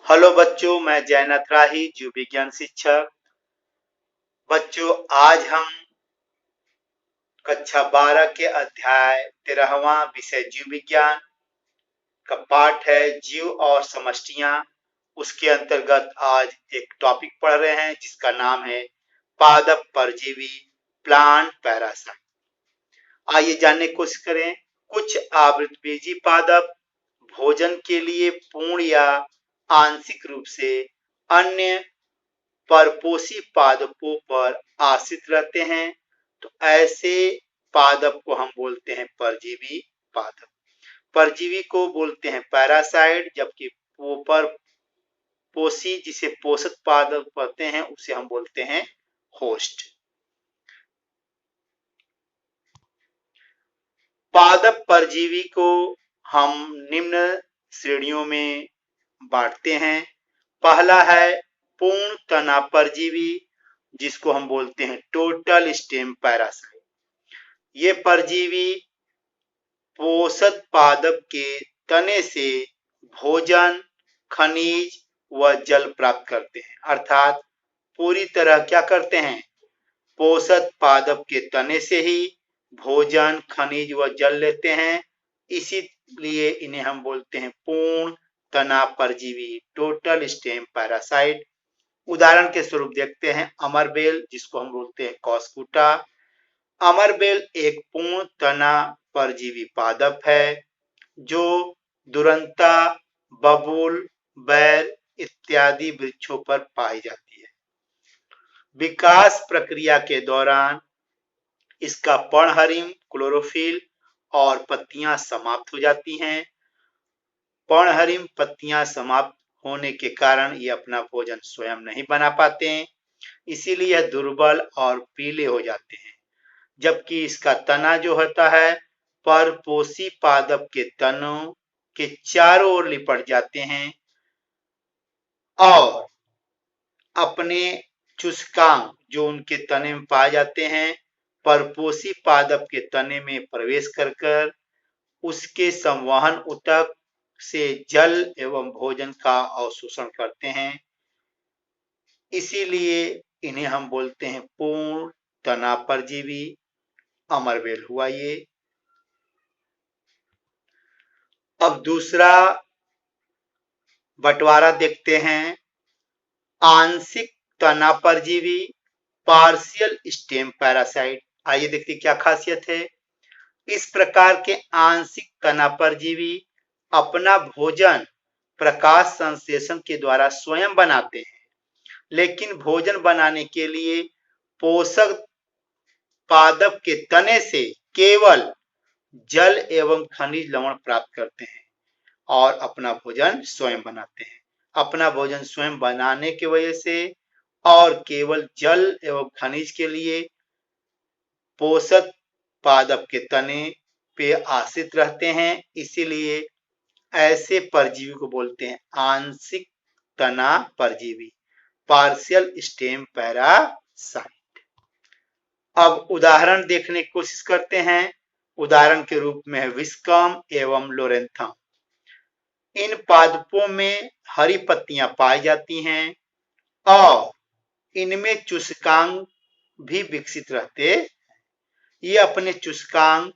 Hello बच्चों, मैं जयनाथ राही, जीव विज्ञान शिक्षक। बच्चों, आज हम कक्षा 12 के अध्याय 13वां विषय जीव विज्ञान का पाठ है जीव और समष्टियां। उसके अंतर्गत आज एक टॉपिक पढ़ रहे हैं जिसका नाम है पादप परजीवी, प्लांट पैरासाइट। आइए जानने की कोशिश करें। कुछ आवृतबीजी पादप भोजन के लिए पूर्ण या आंशिक रूप से अन्य परपोषी पादपों पर आश्रित रहते हैं, तो ऐसे पादप को हम बोलते हैं परजीवी पादप। परजीवी को बोलते हैं पैरासाइट, जबकि वो परपोषी जिसे पोषक पादप कहते हैं उसे हम बोलते हैं होस्ट। पादप परजीवी को हम निम्न श्रेणियों में बांटते हैं। पहला है पूर्ण तना परजीवी, जिसको हम बोलते हैं टोटल स्टेम पैरासाइट। ये परजीवी पोषक पादप के तने से भोजन, खनिज व जल प्राप्त करते हैं। अर्थात पूरी तरह क्या करते हैं, पोषक पादप के तने से ही भोजन, खनिज व जल लेते हैं। इसीलिए इन्हें हम बोलते हैं पूर्ण तना परजीवी, टोटल स्टेम पैरासाइट। उदाहरण के स्वरूप देखते हैं अमरबेल, जिसको हम बोलते हैं कॉस्कुटा। अमरबेल एक पूर्ण तना परजीवी पादप है जो दुरंता, बबूल, बैर इत्यादि वृक्षों पर पाई जाती है। विकास प्रक्रिया के दौरान इसका पर्णहरिम, क्लोरोफिल और पत्तियां समाप्त हो जाती हैं। पर्णहरिम पत्तियां समाप्त होने के कारण ये अपना भोजन स्वयं नहीं बना पाते हैं, इसीलिए यह दुर्बल और पीले हो जाते हैं। जबकि इसका तना जो होता है परपोषी पादप के तनों के चारों ओर लिपट जाते हैं और अपने चुस्कांग जो उनके तने में पाए जाते हैं परपोषी पादप के तने में प्रवेश कर उसके संवहन ऊतक से जल एवं भोजन का अवशोषण करते हैं। इसीलिए इन्हें हम बोलते हैं पूर्ण तना परजीवी। अमरबेल हुआ ये। अब दूसरा बंटवारा देखते हैं आंशिक तना परजीवी, पार्शियल स्टेम पैरासाइट। आइए देखते क्या खासियत है। इस प्रकार के आंशिक तना परजीवी अपना भोजन प्रकाश संश्लेषण के द्वारा स्वयं बनाते हैं, लेकिन भोजन बनाने के लिए पोषक पादप के तने से केवल जल एवं खनिज लवण प्राप्त करते हैं और अपना भोजन स्वयं बनाते हैं। अपना भोजन स्वयं बनाने की वजह से और केवल जल एवं खनिज के लिए पोषक पादप के तने पे आश्रित रहते हैं। इसीलिए ऐसे परजीवी को बोलते हैं आंशिक तना परजीवी, पार्शियल स्टेम पैरासाइट। अब उदाहरण देखने की कोशिश करते हैं। उदाहरण के रूप में है विस्कम एवं लोरेंथम। इन पादपों में हरी पत्तियां पाई जाती हैं और इनमें चुस्कांग भी विकसित रहते। ये अपने चुस्कांग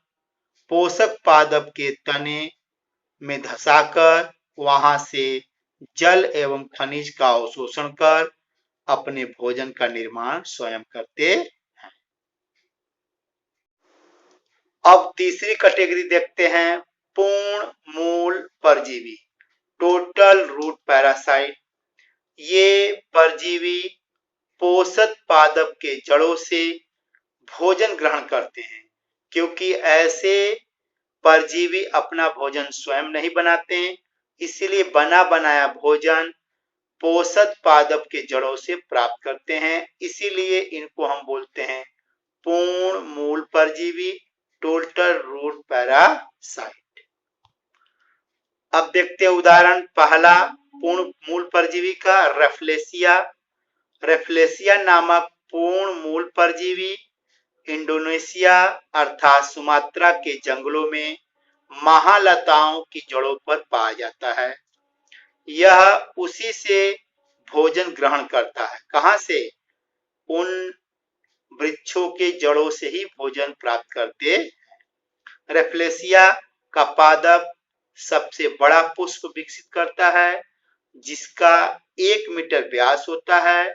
पोषक पादप के तने में धंसाकर वहां से जल एवं खनिज का अवशोषण कर अपने भोजन का निर्माण स्वयं करते हैं। अब तीसरी कैटेगरी देखते हैं पूर्ण मूल परजीवी, टोटल रूट पैरासाइट। ये परजीवी पोषक पादप के जड़ों से भोजन ग्रहण करते हैं। क्योंकि ऐसे परजीवी अपना भोजन स्वयं नहीं बनाते हैं, इसीलिए बना बनाया भोजन पोषक पादप के जड़ों से प्राप्त करते हैं। इसीलिए इनको हम बोलते हैं पूर्ण मूल परजीवी, टोटल रूट पैरासाइट। अब देखते हैं उदाहरण पहला पूर्ण मूल परजीवी का रेफ्लेसिया। रेफ्लेसिया नामक पूर्ण मूल परजीवी इंडोनेशिया अर्थात सुमात्रा के जंगलों में महालताओं की जड़ों पर पाया जाता है। यह उसी से भोजन ग्रहण करता है। कहां से? उन वृक्षों के जड़ों से ही भोजन प्राप्त करते। रेफ्लेशिया का पादप सबसे बड़ा पुष्प विकसित करता है, जिसका 1 मीटर व्यास होता है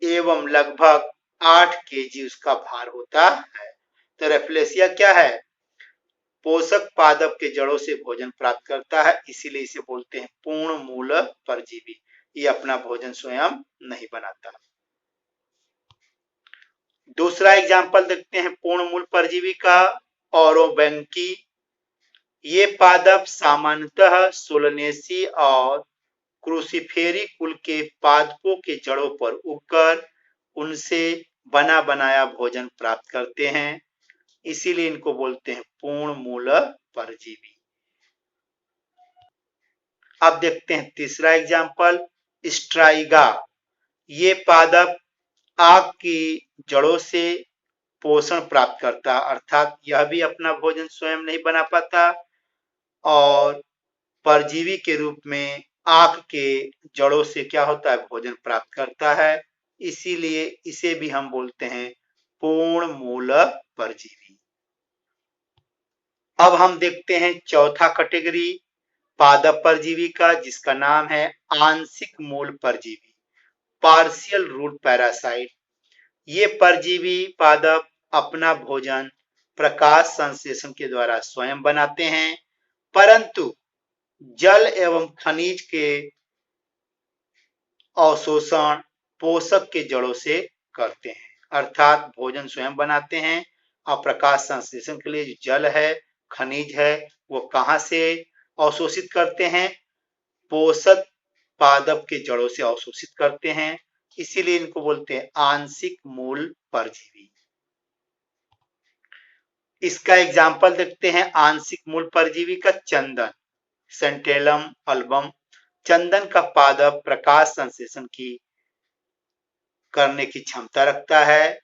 एवं लगभग 8 केजी उसका भार होता है। तो रेफ्लेशिया क्या है? पोषक पादप के जड़ों से भोजन प्राप्त करता है, इसीलिए इसे बोलते हैं पूर्ण मूल परजीवी। ये अपना भोजन स्वयं नहीं बनाता। दूसरा एग्जाम्पल देखते हैं पूर्ण मूल परजीवी का, औरोबैंकी। ये पादप सामान्यतः सोलनेसी और क्रूसीफेरी कुल के पादपों के जड़ों पर उगकर उनसे बना बनाया भोजन प्राप्त करते हैं, इसीलिए इनको बोलते हैं पूर्ण मूल परजीवी। अब देखते हैं तीसरा एग्जाम्पल, स्ट्राइगा। ये पादप आग की जड़ों से पोषण प्राप्त करता, अर्थात यह भी अपना भोजन स्वयं नहीं बना पाता और परजीवी के रूप में आग के जड़ों से क्या होता है? भोजन प्राप्त करता है, इसीलिए इसे भी हम बोलते हैं पूर्ण मूल परजीवी। अब हम देखते हैं चौथा कैटेगरी पादप परजीवी का, जिसका नाम है आंशिक मूल परजीवी, पार्शियल रूट पैरासाइट। ये परजीवी पादप अपना भोजन प्रकाश संश्लेषण के द्वारा स्वयं बनाते हैं, परंतु जल एवं खनिज के अवशोषण पोषक के जड़ों से करते हैं, अर्थात भोजन स्वयं बनाते हैं और प्रकाश संश्लेषण के लिए जो जल है, खनिज है, वो कहां से अवशोषित करते हैं? पोषक पादप के जड़ों से अवशोषित करते हैं, इसीलिए इनको बोलते हैं आंशिक मूल परजीवी। इसका एग्जाम्पल देखते हैं आंशिक मूल परजीवी का, चंदन, सेंटेलम अल्बम। चंदन का पादप प्रकाश संश्लेषण की करने की क्षमता रखता है,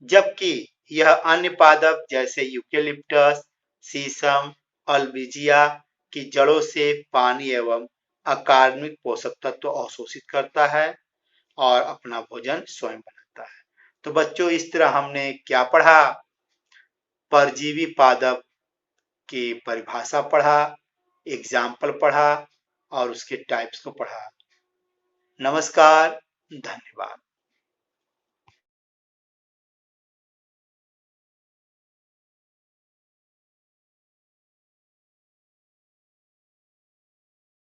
जबकि यह अन्य पादप जैसे यूकेलिप्टस, शीशम, अल्बिजिया की जड़ों से पानी एवं अकार्बनिक पोषक तत्व अवशोषित करता है और अपना भोजन स्वयं बनाता है। तो बच्चों, इस तरह हमने क्या पढ़ा? परजीवी पादप की परिभाषा पढ़ा, एग्जाम्पल पढ़ा और उसके टाइप्स को पढ़ा। नमस्कार, धन्यवाद।